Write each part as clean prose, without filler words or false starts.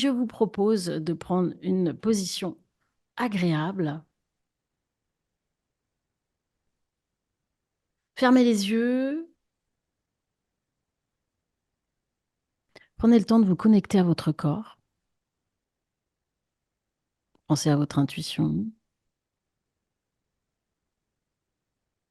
je vous propose de prendre une position agréable, fermez les yeux, prenez le temps de vous connecter à votre corps, pensez à votre intuition,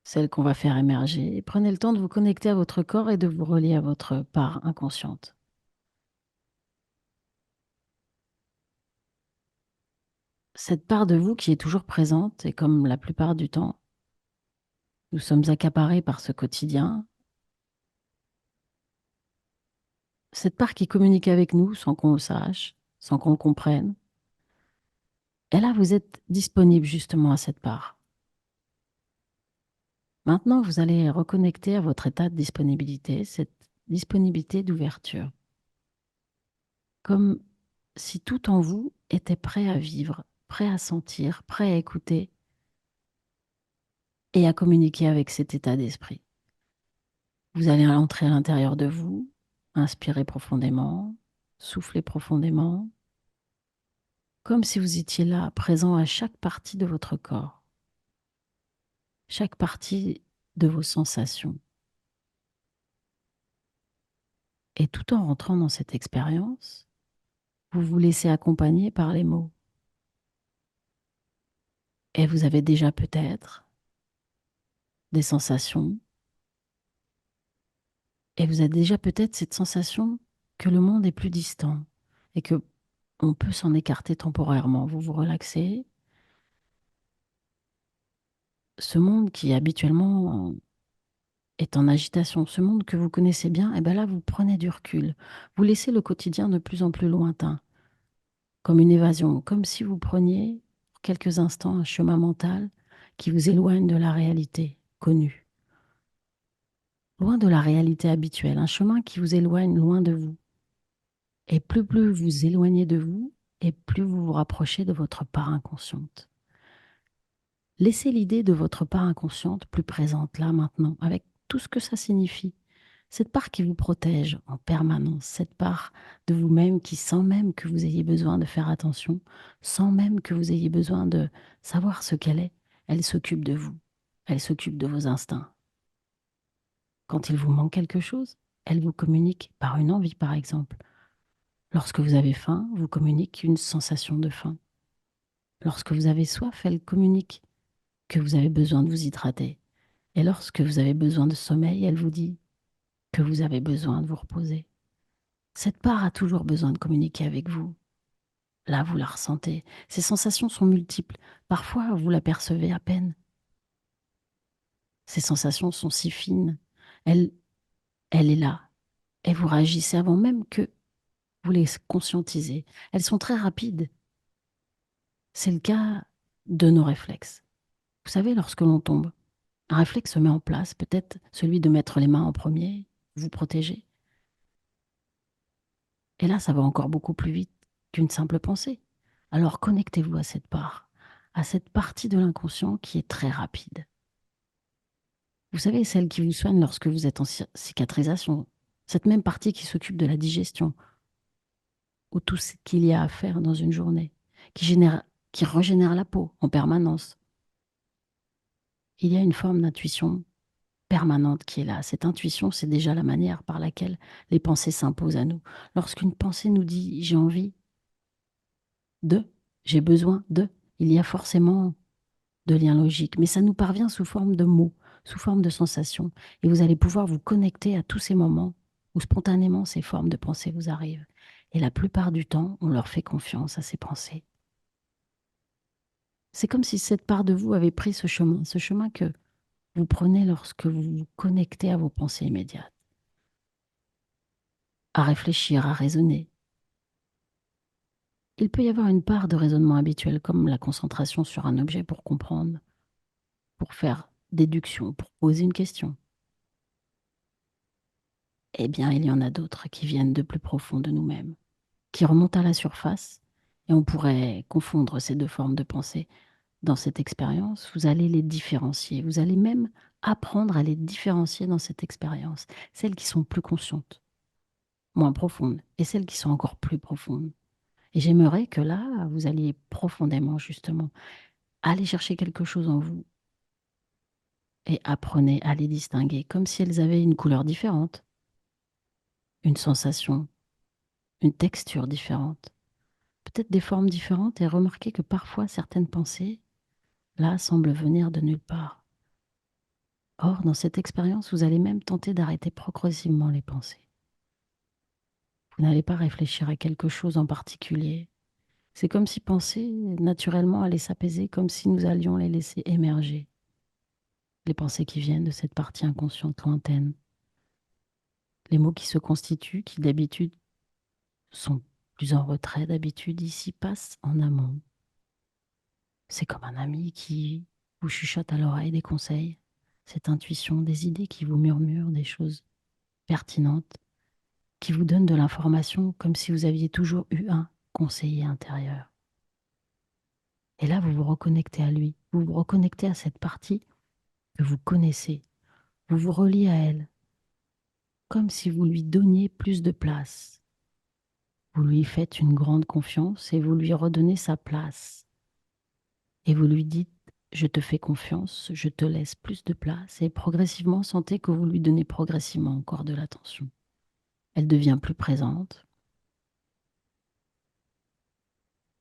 celle qu'on va faire émerger, et prenez le temps de vous connecter à votre corps et de vous relier à votre part inconsciente. Cette part de vous qui est toujours présente, et comme la plupart du temps, nous sommes accaparés par ce quotidien, cette part qui communique avec nous sans qu'on le sache, sans qu'on le comprenne, et là, vous êtes disponible justement à cette part. Maintenant, vous allez reconnecter à votre état de disponibilité, cette disponibilité d'ouverture, comme si tout en vous était prêt à vivre, prêt à sentir, prêt à écouter et à communiquer avec cet état d'esprit. Vous allez entrer à l'intérieur de vous, inspirez profondément, soufflez profondément, comme si vous étiez là, présent à chaque partie de votre corps, chaque partie de vos sensations. Et tout en rentrant dans cette expérience, vous vous laissez accompagner par les mots. Et vous avez déjà peut-être des sensations, et vous avez déjà peut-être cette sensation que le monde est plus distant et que on peut s'en écarter temporairement. Vous vous relaxez. Ce monde qui habituellement est en agitation, ce monde que vous connaissez bien, et bien là, vous prenez du recul. Vous laissez le quotidien de plus en plus lointain, comme une évasion, comme si vous preniez pour quelques instants un chemin mental qui vous éloigne de la réalité connue, loin de la réalité habituelle, un chemin qui vous éloigne loin de vous. Et plus vous éloignez de vous, et plus vous vous rapprochez de votre part inconsciente. Laissez l'idée de votre part inconsciente plus présente là maintenant, avec tout ce que ça signifie. Cette part qui vous protège en permanence, cette part de vous-même qui, sans même que vous ayez besoin de faire attention, sans même que vous ayez besoin de savoir ce qu'elle est, elle s'occupe de vous, elle s'occupe de vos instincts. Quand il vous manque quelque chose, elle vous communique par une envie par exemple. Lorsque vous avez faim, vous communique une sensation de faim. Lorsque vous avez soif, elle communique que vous avez besoin de vous hydrater. Et lorsque vous avez besoin de sommeil, elle vous dit que vous avez besoin de vous reposer. Cette part a toujours besoin de communiquer avec vous. Là, vous la ressentez. Ces sensations sont multiples. Parfois, vous l'apercevez à peine. Ces sensations sont si fines. Elle, elle est là. Et vous réagissez avant même que vous les conscientisez. Elles sont très rapides. C'est le cas de nos réflexes. Vous savez, lorsque l'on tombe, un réflexe se met en place, peut-être celui de mettre les mains en premier, vous protéger. Et là, ça va encore beaucoup plus vite qu'une simple pensée. Alors connectez-vous à cette partie de l'inconscient qui est très rapide. Vous savez, celle qui vous soigne lorsque vous êtes en cicatrisation, cette même partie qui s'occupe de la digestion, ou tout ce qu'il y a à faire dans une journée, qui régénère la peau en permanence. Il y a une forme d'intuition permanente qui est là. Cette intuition, c'est déjà la manière par laquelle les pensées s'imposent à nous. Lorsqu'une pensée nous dit j'ai envie de, j'ai besoin de, il y a forcément de liens logiques, mais ça nous parvient sous forme de mots, sous forme de sensations, et vous allez pouvoir vous connecter à tous ces moments où spontanément ces formes de pensée vous arrivent. Et la plupart du temps, on leur fait confiance à ces pensées. C'est comme si cette part de vous avait pris ce chemin que vous prenez lorsque vous vous connectez à vos pensées immédiates, à réfléchir, à raisonner. Il peut y avoir une part de raisonnement habituel, comme la concentration sur un objet pour comprendre, pour faire déduction, pour poser une question. Eh bien, il y en a d'autres qui viennent de plus profond de nous-mêmes, qui remontent à la surface, et on pourrait confondre ces deux formes de pensée. Dans cette expérience, vous allez les différencier, vous allez même apprendre à les différencier dans cette expérience, celles qui sont plus conscientes, moins profondes, et celles qui sont encore plus profondes. Et j'aimerais que là, vous alliez profondément, justement, aller chercher quelque chose en vous et apprenez à les distinguer comme si elles avaient une couleur différente, une sensation, une texture différente, peut-être des formes différentes, et remarquez que parfois certaines pensées, là, semblent venir de nulle part. Or, dans cette expérience, vous allez même tenter d'arrêter progressivement les pensées. Vous n'allez pas réfléchir à quelque chose en particulier. C'est comme si penser naturellement allait s'apaiser, comme si nous allions les laisser émerger. Les pensées qui viennent de cette partie inconsciente lointaine. Les mots qui se constituent, qui d'habitude sont plus en retrait d'habitude, ici passent en amont. C'est comme un ami qui vous chuchote à l'oreille des conseils, cette intuition, des idées qui vous murmurent des choses pertinentes, qui vous donnent de l'information comme si vous aviez toujours eu un conseiller intérieur. Et là, vous vous reconnectez à lui, vous vous reconnectez à cette partie que vous connaissez, vous vous reliez à elle, comme si vous lui donniez plus de place. Vous lui faites une grande confiance et vous lui redonnez sa place. Et vous lui dites, je te fais confiance, je te laisse plus de place, et progressivement, sentez que vous lui donnez progressivement encore de l'attention. Elle devient plus présente,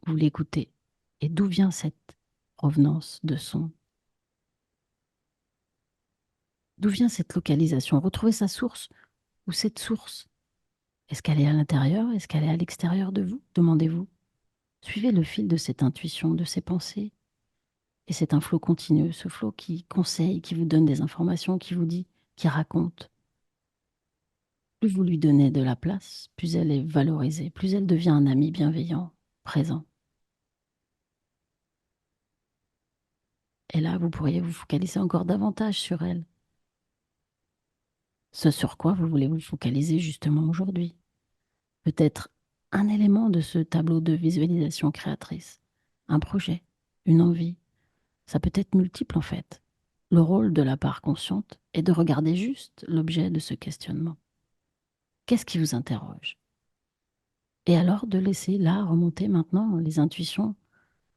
vous l'écoutez. Et d'où vient cette provenance de son? D'où vient cette localisation? Retrouvez sa source ou cette source. Est-ce qu'elle est à l'intérieur? Est-ce qu'elle est à l'extérieur de vous? Demandez-vous. Suivez le fil de cette intuition, de ces pensées. Et c'est un flot continu, ce flot qui conseille, qui vous donne des informations, qui vous dit, qui raconte. Plus vous lui donnez de la place, plus elle est valorisée, plus elle devient un ami bienveillant, présent. Et là, vous pourriez vous focaliser encore davantage sur elle. Ce sur quoi vous voulez vous focaliser justement aujourd'hui. Peut-être un élément de ce tableau de visualisation créatrice, un projet, une envie. Ça peut être multiple en fait. Le rôle de la part consciente est de regarder juste l'objet de ce questionnement. Qu'est-ce qui vous interroge? Et alors de laisser là remonter maintenant les intuitions,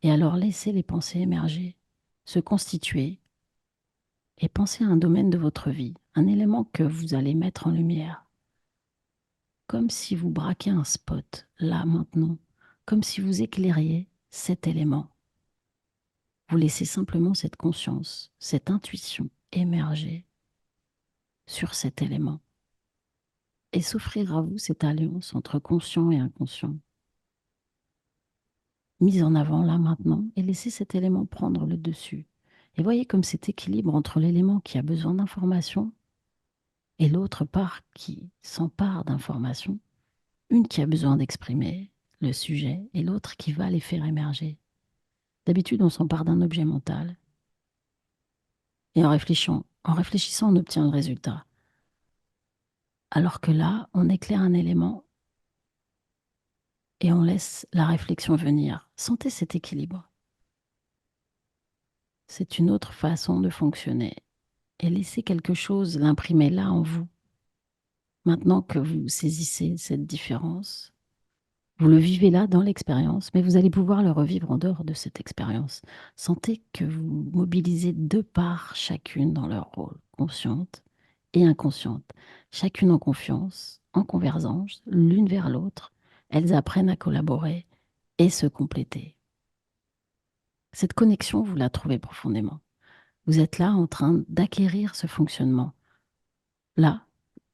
et alors laisser les pensées émerger, se constituer, et penser à un domaine de votre vie, un élément que vous allez mettre en lumière, comme si vous braquiez un spot, là maintenant, comme si vous éclairiez cet élément. Vous laissez simplement cette conscience, cette intuition émerger sur cet élément et s'offrir à vous cette alliance entre conscient et inconscient, mise en avant là maintenant, et laissez cet élément prendre le dessus. Et voyez comme cet équilibre entre l'élément qui a besoin d'information et l'autre part qui s'empare d'informations, une qui a besoin d'exprimer le sujet et l'autre qui va les faire émerger. D'habitude, on s'empare d'un objet mental et en réfléchissant, on obtient le résultat. Alors que là, on éclaire un élément et on laisse la réflexion venir. Sentez cet équilibre. C'est une autre façon de fonctionner. Et laissez quelque chose l'imprimer là en vous. Maintenant que vous saisissez cette différence, vous le vivez là dans l'expérience, mais vous allez pouvoir le revivre en dehors de cette expérience. Sentez que vous mobilisez deux parts chacune dans leur rôle, consciente et inconsciente, chacune en confiance, en convergence, l'une vers l'autre. Elles apprennent à collaborer et se compléter. Cette connexion, vous la trouvez profondément. Vous êtes là en train d'acquérir ce fonctionnement. Là,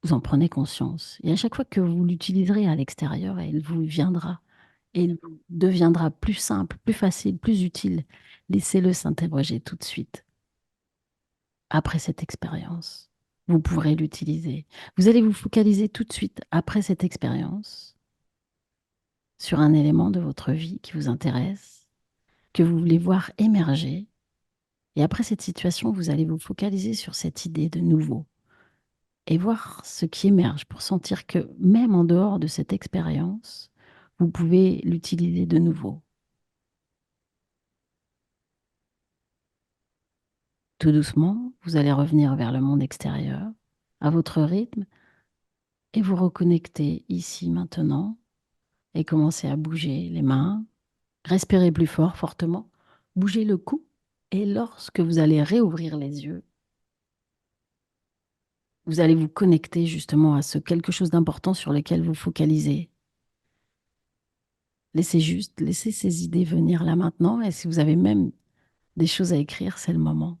vous en prenez conscience. Et à chaque fois que vous l'utiliserez à l'extérieur, il vous viendra. Et il vous deviendra plus simple, plus facile, plus utile. Laissez-le s'interroger tout de suite. Après cette expérience, vous pourrez l'utiliser. Vous allez vous focaliser tout de suite, après cette expérience, sur un élément de votre vie qui vous intéresse, que vous voulez voir émerger. Et après cette situation, vous allez vous focaliser sur cette idée de nouveau et voir ce qui émerge pour sentir que même en dehors de cette expérience, vous pouvez l'utiliser de nouveau. Tout doucement, vous allez revenir vers le monde extérieur, à votre rythme, et vous reconnecter ici maintenant, et commencez à bouger les mains. Respirez plus fort, fortement. Bougez le cou. Et lorsque vous allez réouvrir les yeux, vous allez vous connecter justement à ce quelque chose d'important sur lequel vous focalisez. Laissez ces idées venir là maintenant. Et si vous avez même des choses à écrire, c'est le moment.